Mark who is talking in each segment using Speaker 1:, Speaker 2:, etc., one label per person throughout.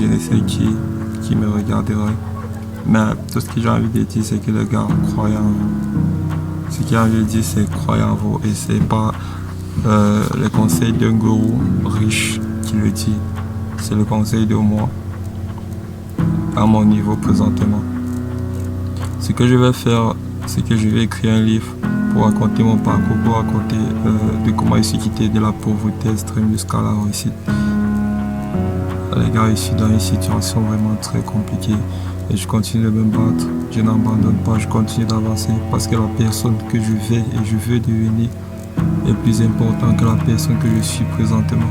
Speaker 1: je ne sais qui me regarderait. Mais tout ce que j'ai envie de dire, c'est que les gars, croyez en vous. Ce que j'ai envie de dire, c'est croyez en vous. Et c'est pas le conseil d'un gourou riche qui le dit. C'est le conseil de moi, à mon niveau présentement. Ce que je vais faire, c'est que je vais écrire un livre pour raconter mon parcours, pour raconter de comment je suis quitté de la pauvreté extrême jusqu'à la réussite. Les gars, je suis dans une situation vraiment très compliquée et je continue de me battre, je n'abandonne pas, je continue d'avancer parce que la personne que je vais et je veux devenir est plus importante que la personne que je suis présentement.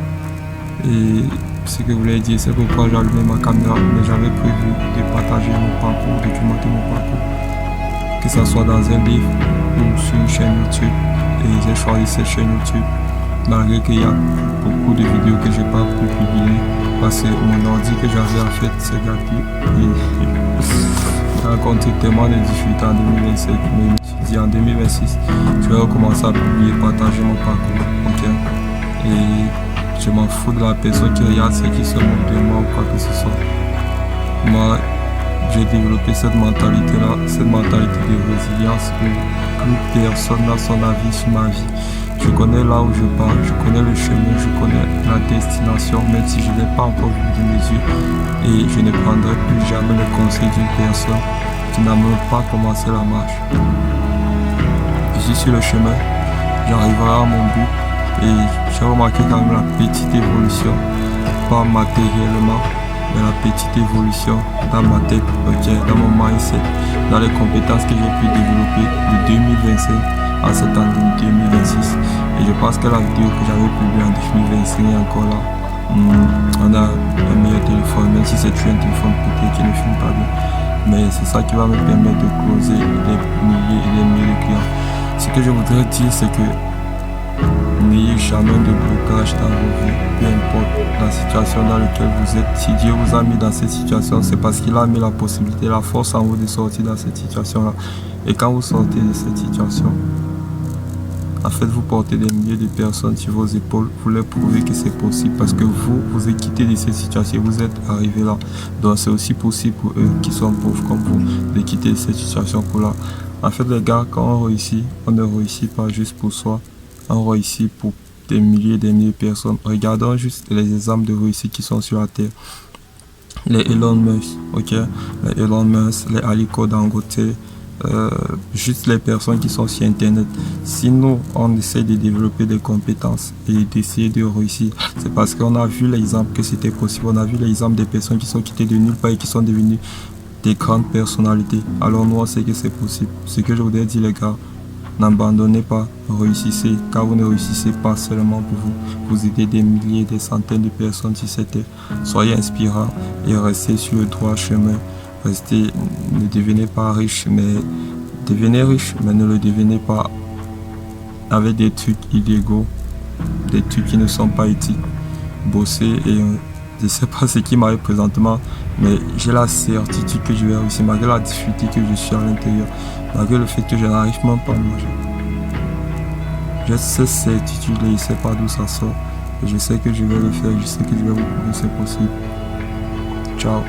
Speaker 1: Et ce que je voulais dire, c'est pourquoi j'ai allumé ma caméra, mais j'avais prévu de partager mon parcours, de documenter mon parcours, que ce soit dans un livre ou sur une chaîne YouTube. Et j'ai choisi cette chaîne YouTube, malgré qu'il y a beaucoup de vidéos que je n'ai pas pu publier, parce que mon ordi que j'avais en fait c'est gâté. Et j'ai rencontré tellement de difficultés en 2025, mais je me suis dit en 2026, je vais recommencer à publier, partager mon parcours. Okay? Et je m'en fous de la personne qui regarde ce qui se moque de moi ou quoi que ce soit. Moi, j'ai développé cette mentalité-là, cette mentalité de résilience où plus personne n'a son avis sur ma vie. Je connais là où je pars, je connais le chemin, je connais la destination, même si je ne l'ai pas encore vu de mes yeux. Et je ne prendrai plus jamais le conseil d'une personne qui n'a même pas commencé la marche. Je suis sur le chemin, j'arriverai à mon but. Et j'ai remarqué quand même la petite évolution, pas matériellement, mais la petite évolution dans ma tête, dans mon mindset, dans les compétences que j'ai pu développer de 2025 à cette année 2026. Et je pense que la vidéo que j'avais publiée en 2025 est encore là. On a un meilleur téléphone, même si c'est un téléphone peut-être qui ne filme pas bien. Mais c'est ça qui va me permettre de closer des milliers et des milliers de clients. Ce que je voudrais dire, c'est que n'ayez jamais de blocage dans vos vies, peu importe la situation dans laquelle vous êtes. Si Dieu vous a mis dans cette situation, c'est parce qu'il a mis la possibilité, la force en vous de sortir dans cette situation-là. Et quand vous sortez de cette situation, en fait, vous portez des milliers de personnes sur vos épaules, vous leur prouvez que c'est possible parce que vous êtes quitté de cette situation, vous êtes arrivé là. Donc c'est aussi possible pour eux qui sont pauvres comme vous de quitter cette situation pour là. En fait, les gars, quand on réussit, on ne réussit pas juste pour soi. On réussit pour des milliers et des milliers de personnes. Regardons juste les exemples de réussite qui sont sur la terre. Les Elon Musk, ok? Les Elon Musk, les Aliko Dangote, juste les personnes qui sont sur Internet. Si nous, on essaie de développer des compétences et d'essayer de réussir, c'est parce qu'on a vu l'exemple que c'était possible. On a vu l'exemple des personnes qui sont quittées de nulle part et qui sont devenues des grandes personnalités. Alors nous, on sait que c'est possible. Ce que je voudrais dire, les gars, n'abandonnez pas, réussissez, car vous ne réussissez pas seulement pour vous, vous aidez des milliers, des centaines de personnes sur cette terre. Soyez inspirants et restez sur le droit chemin. Restez, ne devenez pas riche, mais devenez riche, mais ne le devenez pas avec des trucs illégaux, des trucs qui ne sont pas éthiques. Bossez et je ne sais pas ce qui m'arrive présentement, mais j'ai la certitude que je vais réussir, malgré la difficulté que je suis à l'intérieur, malgré le fait que je n'arrive même pas à manger. J'ai cette certitude et je ne sais pas d'où ça sort. Et je sais que je vais le faire, je sais que je vais vous prouver que c'est possible. Ciao.